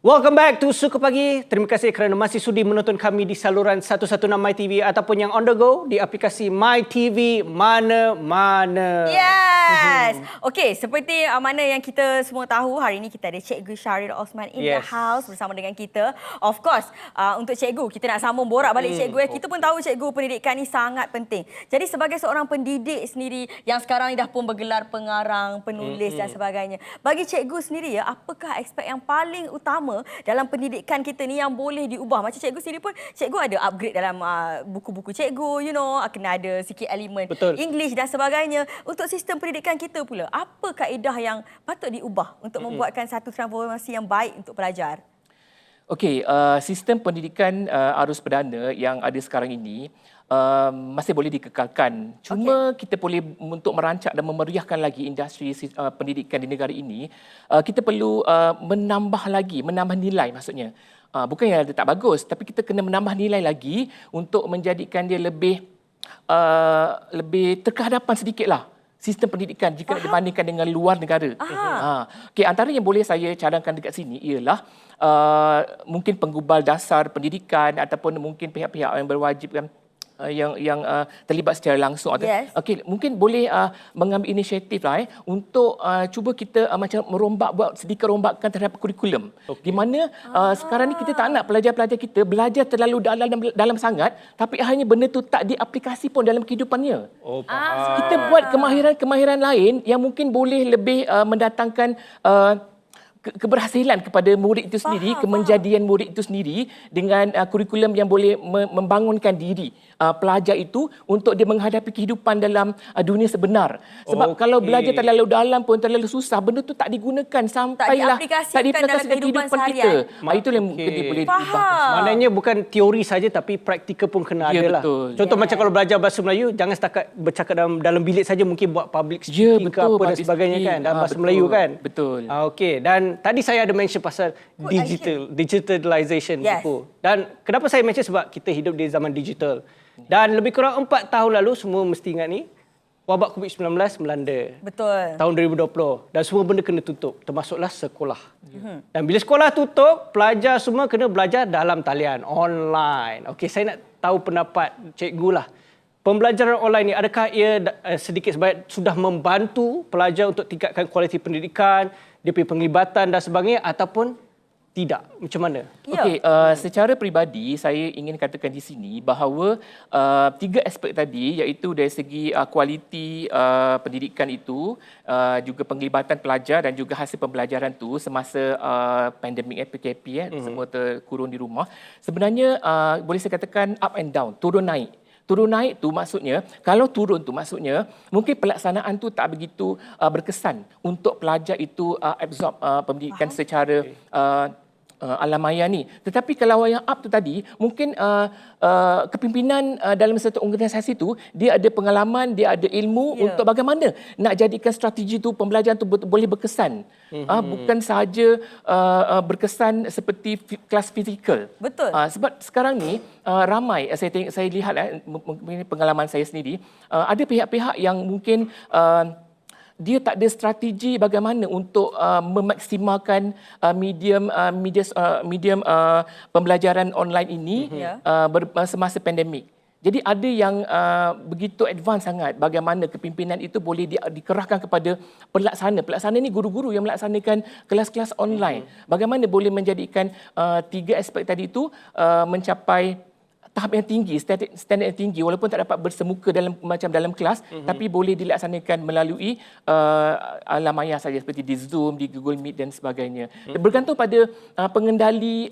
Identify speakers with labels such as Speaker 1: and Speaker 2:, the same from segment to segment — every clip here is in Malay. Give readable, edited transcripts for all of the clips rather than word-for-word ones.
Speaker 1: Welcome back to Suka Pagi. Terima kasih kerana masih sudi menonton kami di saluran 116 MyTV ataupun yang on the go di aplikasi MyTV mana-mana.
Speaker 2: Yes. Okey, seperti mana yang kita semua tahu, hari ini kita ada Cikgu Syahril Osman in the house bersama dengan kita. Of course, untuk cikgu, kita nak sambung borak balik cikgu. Kita pun tahu cikgu pendidikan ni sangat penting. Jadi sebagai seorang pendidik sendiri yang sekarang ni dah pun bergelar pengarang, penulis dan sebagainya. Bagi cikgu sendiri apakah aspek yang paling utama dalam pendidikan kita ni yang boleh diubah? Macam cikgu sendiri pun, cikgu ada upgrade dalam buku-buku cikgu, kena ada sikit elemen English dan sebagainya. Untuk sistem pendidikan kita pula, apa kaedah yang patut diubah untuk membuatkan satu transformasi yang baik untuk pelajar?
Speaker 3: Okey, sistem pendidikan arus perdana yang ada sekarang ini masih boleh dikekalkan. Cuma kita boleh untuk merancak dan memeriahkan lagi industri pendidikan di negara ini, kita perlu menambah nilai maksudnya. Bukan yang tak bagus, tapi kita kena menambah nilai lagi untuk menjadikan dia lebih terkehadapan sedikitlah sistem pendidikan jika dibandingkan dengan luar negara. Okey, antara yang boleh saya cadangkan dekat sini ialah mungkin penggubal dasar pendidikan ataupun mungkin pihak-pihak yang berwajibkan yang terlibat secara langsung. Okey, mungkin boleh mengambil inisiatif lah untuk cuba kita macam buat sedikit rombakan terhadap kurikulum. Di mana sekarang ni kita tak nak pelajar-pelajar kita belajar terlalu dalam sangat, tapi akhirnya benda tu tak diaplikasi pun dalam kehidupannya. Kita buat kemahiran lain yang mungkin boleh lebih mendatangkan keberhasilan kepada murid itu sendiri, kemenjadian murid itu sendiri dengan kurikulum yang boleh membangunkan diri pelajar itu untuk dia menghadapi kehidupan dalam dunia sebenar. Sebab kalau belajar terlalu dalam pun terlalu susah, benda tu tak digunakan sampailah tak diaplikasikan dalam kehidupan kita. Itulah yang mungkin dia boleh diubah.
Speaker 1: Maknanya bukan teori saja tapi praktikal pun kena ada lah. Contoh macam kalau belajar bahasa Melayu, jangan setakat bercakap dalam bilik saja, mungkin buat public speaking ke apa dan sebagainya kan dalam bahasa Melayu kan.
Speaker 3: Betul.
Speaker 1: Okey, dan tadi saya ada mention pasal digitalization buku. Dan kenapa saya mention, sebab kita hidup di zaman digital. Dan lebih kurang 4 tahun lalu, semua mesti ingat ni, wabak COVID-19 melanda.
Speaker 2: Betul.
Speaker 1: Tahun 2020. Dan semua benda kena tutup, termasuklah sekolah. Dan bila sekolah tutup, pelajar semua kena belajar dalam talian, online. Okey, saya nak tahu pendapat cikgu lah. Pembelajaran online ni, adakah ia sedikit sebanyak sudah membantu pelajar untuk tingkatkan kualiti pendidikan, dia punya penglibatan dan sebagainya, ataupun tidak? Macam mana?
Speaker 3: Okey, secara peribadi saya ingin katakan di sini bahawa 3 aspek tadi, iaitu dari segi kualiti pendidikan itu, juga penglibatan pelajar dan juga hasil pembelajaran tu semasa pandemik PKP, semua terkurung di rumah. Sebenarnya boleh saya katakan up and down, turun naik. Turun naik tu maksudnya, kalau turun tu maksudnya mungkin pelaksanaan tu tak begitu berkesan untuk pelajar itu absorb pendidikan secara alam maya ni. Tetapi kalau yang up tu tadi, mungkin kepimpinan dalam satu organisasi tu, dia ada pengalaman, dia ada ilmu untuk bagaimana nak jadikan strategi tu, pembelajaran tu boleh berkesan. Bukan sahaja berkesan seperti kelas fizikal.
Speaker 2: Betul.
Speaker 3: Sebab sekarang ni ramai, saya lihat pengalaman saya sendiri, ada pihak-pihak yang mungkin dia tak ada strategi bagaimana untuk memaksimalkan medium pembelajaran online ini semasa pandemik. Jadi ada yang begitu advance sangat bagaimana kepimpinan itu boleh dikerahkan kepada pelaksana. Pelaksana ni guru-guru yang melaksanakan kelas-kelas online. Bagaimana boleh menjadikan 3 aspek tadi itu mencapai tahap yang tinggi, standard yang tinggi, walaupun tak dapat bersemuka dalam kelas, tapi boleh dilaksanakan melalui alam maya saja, seperti di Zoom, di Google Meet dan sebagainya. Bergantung pada pengendali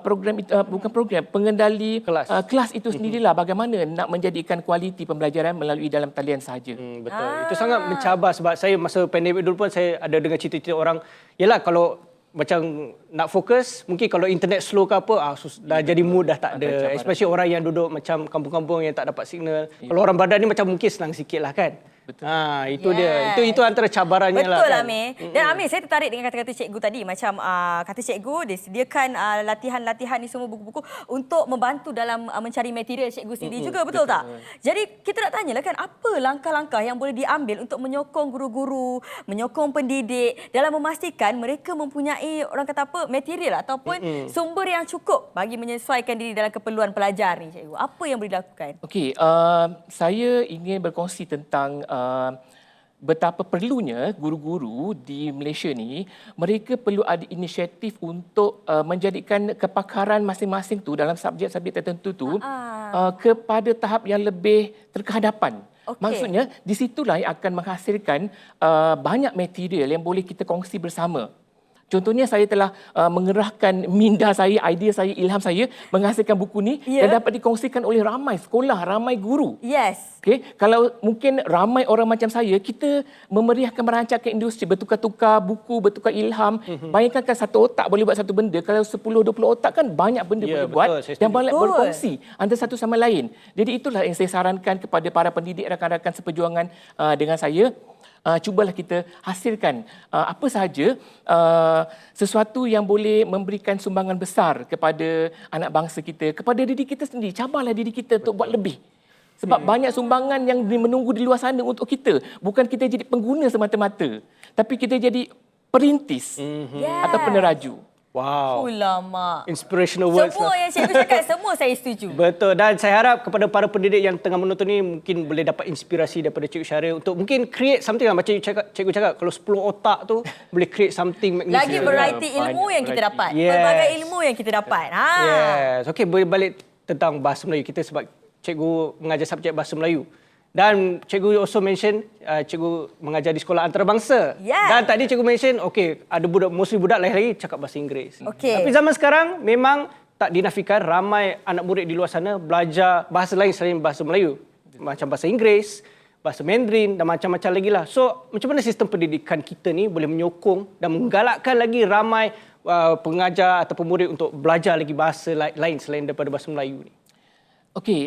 Speaker 3: program itu, bukan program, pengendali kelas itu sendirilah, bagaimana nak menjadikan kualiti pembelajaran melalui dalam talian sahaja.
Speaker 1: Betul. Itu sangat mencabar, sebab saya masa pandemik dulu pun saya ada dengar cerita-cerita orang, yalah kalau macam nak fokus, mungkin kalau internet slow ke apa, dah jadi mood dah tak ada. Especially orang yang duduk macam kampung-kampung yang tak dapat signal. Kalau orang badan ni macam mungkin senang sikit lah kan.
Speaker 3: Betul.
Speaker 1: Itu dia. Itu antara cabarannya
Speaker 2: Betul
Speaker 1: lah kan.
Speaker 2: Amir. Dan Amir, saya tertarik dengan kata-kata cikgu tadi. Macam kata cikgu, dia sediakan latihan-latihan ni semua buku-buku untuk membantu dalam mencari material cikgu sendiri juga. Betul tak? Jadi kita nak tanyalah kan, apa langkah-langkah yang boleh diambil untuk menyokong guru-guru, menyokong pendidik dalam memastikan mereka mempunyai orang kata apa, material ataupun sumber yang cukup bagi menyesuaikan diri dalam keperluan pelajar ni cikgu. Apa yang boleh dilakukan?
Speaker 3: Okey, saya ingin berkongsi tentang betapa perlunya guru-guru di Malaysia ni, mereka perlu ada inisiatif untuk menjadikan kepakaran masing-masing tu dalam subjek-subjek tertentu tu kepada tahap yang lebih terkehadapan.
Speaker 2: Okey.
Speaker 3: Maksudnya, di situlah yang akan menghasilkan banyak material yang boleh kita kongsi bersama. Contohnya saya telah mengerahkan minda saya, idea saya, ilham saya menghasilkan buku ni dan dapat dikongsikan oleh ramai sekolah, ramai guru.
Speaker 2: Yes.
Speaker 3: Okey, kalau mungkin ramai orang macam saya, kita memeriahkan merancangkan industri, bertukar-tukar buku, bertukar ilham. Bayangkan kan satu otak boleh buat satu benda, kalau 10-20 otak kan banyak benda boleh buat dan banyak berkongsi antara satu sama lain. Jadi itulah yang saya sarankan kepada para pendidik, rakan-rakan seperjuangan dengan saya. Cubalah kita hasilkan apa sahaja sesuatu yang boleh memberikan sumbangan besar kepada anak bangsa kita, kepada diri kita sendiri. Cabarlah diri kita untuk buat lebih. Sebab banyak sumbangan yang menunggu di luar sana untuk kita. Bukan kita jadi pengguna semata-mata, tapi kita jadi perintis atau peneraju.
Speaker 1: Wow.
Speaker 2: Ulama.
Speaker 1: Inspirational words
Speaker 2: Semua
Speaker 1: lah.
Speaker 2: yang cikgu cakap, semua saya setuju.
Speaker 1: Betul, dan saya harap kepada para pendidik yang tengah menonton ni mungkin boleh dapat inspirasi daripada Cikgu Syaril untuk mungkin create something lah. Macam cikgu cakap, kalau 10 otak tu boleh create something magnificent.
Speaker 2: Lagi variety ilmu yang kita dapat. Pelbagai ilmu yang kita dapat.
Speaker 1: Yes. Okey, boleh balik tentang bahasa Melayu kita sebab cikgu mengajar subjek bahasa Melayu. Dan cikgu also mention cikgu mengajar di sekolah antarabangsa.
Speaker 2: Yeah.
Speaker 1: Dan tadi cikgu mention ada budak, mostly budak lagi cakap bahasa Inggeris.
Speaker 2: Okey.
Speaker 1: Tapi zaman sekarang memang tak dinafikan ramai anak murid di luar sana belajar bahasa lain selain bahasa Melayu. Macam bahasa Inggeris, bahasa Mandarin dan macam-macam lagi lah. So, macam mana sistem pendidikan kita ni boleh menyokong dan menggalakkan lagi ramai pengajar atau pemurid untuk belajar lagi bahasa lain selain daripada bahasa Melayu ni?
Speaker 3: Okey,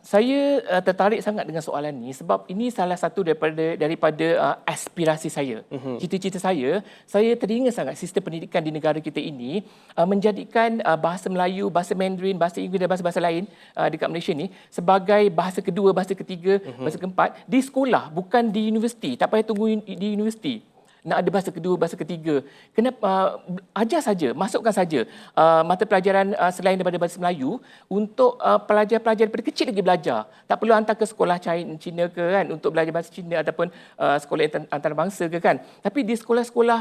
Speaker 3: saya tertarik sangat dengan soalan ni sebab ini salah satu daripada aspirasi saya. Cita-cita saya teringat sangat sistem pendidikan di negara kita ini menjadikan bahasa Melayu, bahasa Mandarin, bahasa Inggeris dan bahasa-bahasa lain dekat Malaysia ni sebagai bahasa kedua, bahasa ketiga, bahasa keempat di sekolah, bukan di universiti. Tak payah tunggu di universiti nak ada bahasa kedua, bahasa ketiga. Kenapa ajar saja, masukkan saja mata pelajaran selain daripada bahasa Melayu untuk pelajar-pelajar daripada kecil lagi belajar. Tak perlu hantar ke sekolah Cina ke kan untuk belajar bahasa Cina ataupun sekolah antarabangsa ke kan. Tapi di sekolah-sekolah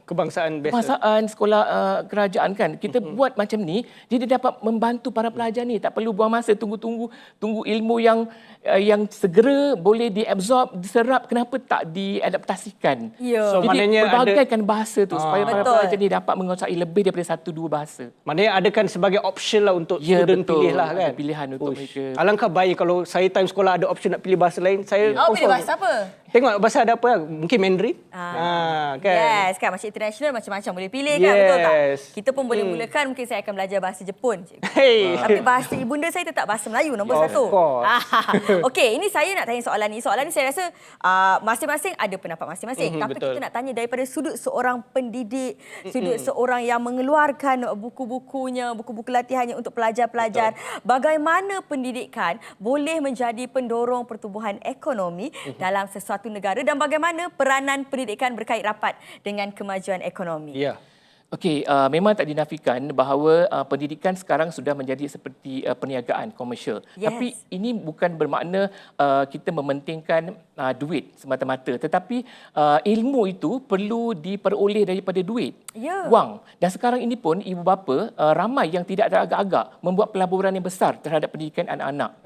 Speaker 1: Kebangsaan biasa.
Speaker 3: sekolah kerajaan kan. Kita buat macam ni, jadi dapat membantu para pelajar ni. Tak perlu buang masa tunggu ilmu yang segera boleh diabsorb, diserap. Kenapa tak diadaptasikan?
Speaker 2: Ya.
Speaker 1: So,
Speaker 3: Jadi
Speaker 1: maknanya
Speaker 3: perbagaikan bahasa tu supaya para
Speaker 2: Betul.
Speaker 3: pelajar ni dapat menguasai lebih daripada 1-2 bahasa.
Speaker 1: Maknanya adakan sebagai option lah untuk
Speaker 3: Ya,
Speaker 1: student
Speaker 3: betul.
Speaker 1: pilih lah kan.
Speaker 3: Ada pilihan untuk mereka.
Speaker 1: Alangkah baik kalau saya time sekolah ada option nak pilih bahasa lain. Saya
Speaker 2: Awak pilih bahasa apa?
Speaker 1: Tengok bahasa ada apa? Mungkin Mandarin.
Speaker 2: Yes,
Speaker 1: Kan.
Speaker 2: kan macam international macam-macam boleh pilih kan, betul tak?
Speaker 1: Yes.
Speaker 2: Kita pun boleh mulakan, mungkin saya akan belajar bahasa Jepun. Cikgu.
Speaker 1: Hey.
Speaker 2: Tapi bahasa ibunda saya tetap bahasa Melayu nombor
Speaker 1: Of
Speaker 2: 1.
Speaker 1: course.
Speaker 2: Okey, ini saya nak tanya soalan ni. Soalan ni saya rasa masing-masing ada pendapat masing-masing. Tapi
Speaker 1: betul.
Speaker 2: kita nak tanya daripada sudut seorang pendidik, sudut seorang yang mengeluarkan buku-bukunya, buku-buku latihannya untuk pelajar-pelajar. Bagaimana pendidikan boleh menjadi pendorong pertumbuhan ekonomi dalam sesuatu negara dan bagaimana peranan pendidikan berkait rapat dengan kemajuan ekonomi.
Speaker 1: Ya.
Speaker 3: Okey, memang tak dinafikan bahawa pendidikan sekarang sudah menjadi seperti perniagaan komersial.
Speaker 2: Yes.
Speaker 3: Tapi ini bukan bermakna kita mementingkan duit semata-mata, tetapi ilmu itu perlu diperoleh daripada duit,
Speaker 2: Ya.
Speaker 3: wang. Dan sekarang ini pun ibu bapa ramai yang tidak teragak-agak membuat pelaburan yang besar terhadap pendidikan anak-anak.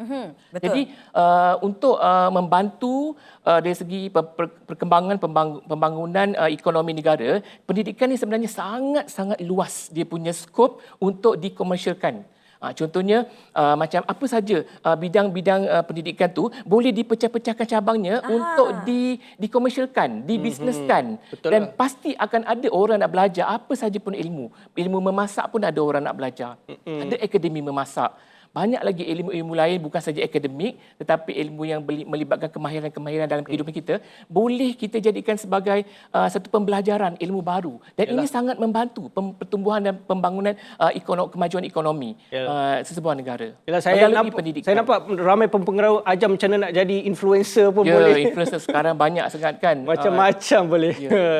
Speaker 2: Betul.
Speaker 3: Jadi untuk membantu dari segi perkembangan pembangunan ekonomi negara, pendidikan ini sebenarnya sangat luas dia punya skop untuk dikomersialkan. Contohnya macam apa saja bidang-bidang pendidikan tu boleh dipecah-pecahkan cabangnya untuk dikomersialkan, dibisneskan. Dan pasti akan ada orang nak belajar apa saja pun ilmu. Ilmu memasak pun ada orang nak belajar. Ada akademi memasak. banyak lagi ilmu-ilmu lain bukan saja akademik tetapi ilmu yang melibatkan kemahiran-kemahiran dalam kehidupan kita boleh kita jadikan sebagai satu pembelajaran ilmu baru dan ini sangat membantu pertumbuhan dan pembangunan kemajuan ekonomi sesebuah negara.
Speaker 1: Saya
Speaker 3: Melalui
Speaker 1: nampak ramai pempengaruh ajar macam mana nak jadi influencer pun boleh.
Speaker 3: Influencer sekarang banyak sangat kan.
Speaker 1: Macam-macam boleh.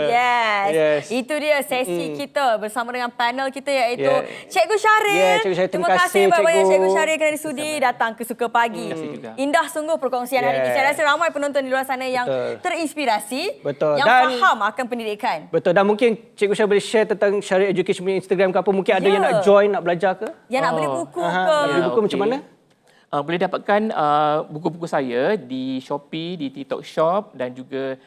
Speaker 2: Yes. Itu dia sesi kita bersama dengan panel kita iaitu Cikgu Syaril.
Speaker 1: Cikgu Syaril,
Speaker 2: terima kasih banyak-banyak
Speaker 1: Cikgu.
Speaker 2: Cikgu Syaril kerana sudi datang ke Suka Pagi. Indah sungguh perkongsian hari ini. Saya rasa ramai penonton di luar sana yang terinspirasi, yang faham akan pendidikan.
Speaker 1: Betul. Dan mungkin Cikgu Syaril boleh share tentang Syaril Education punya Instagram ke apa. Mungkin ada yang nak join, nak belajar ke?
Speaker 2: Yang nak beli buku ke?
Speaker 1: Beli buku macam mana?
Speaker 3: Boleh dapatkan buku-buku saya di Shopee, di TikTok Shop dan juga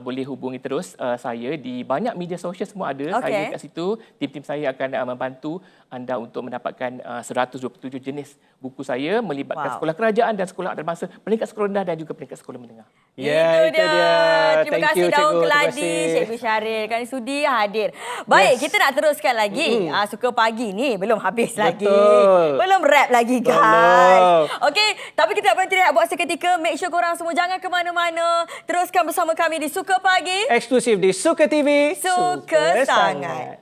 Speaker 3: boleh hubungi terus saya di banyak media sosial semua ada. Saya kat situ, tim-tim saya akan membantu anda untuk mendapatkan 127 jenis buku saya melibatkan sekolah kerajaan dan sekolah antarabangsa, peringkat sekolah rendah dan juga peringkat sekolah menengah.
Speaker 2: Itu dia. Terima kasih Daun Keladi, Cikgu Syaril kerana sudi hadir. Baik, kita nak teruskan lagi. Suka Pagi ni belum habis lagi. Belum wrap lagi guys. Okey, tapi kita tak berhenti rehat buat seketika. Make sure korang semua jangan ke mana-mana. Teruskan bersama kami di Suka Pagi.
Speaker 1: Eksklusif di Suka TV.
Speaker 2: Suka sangat.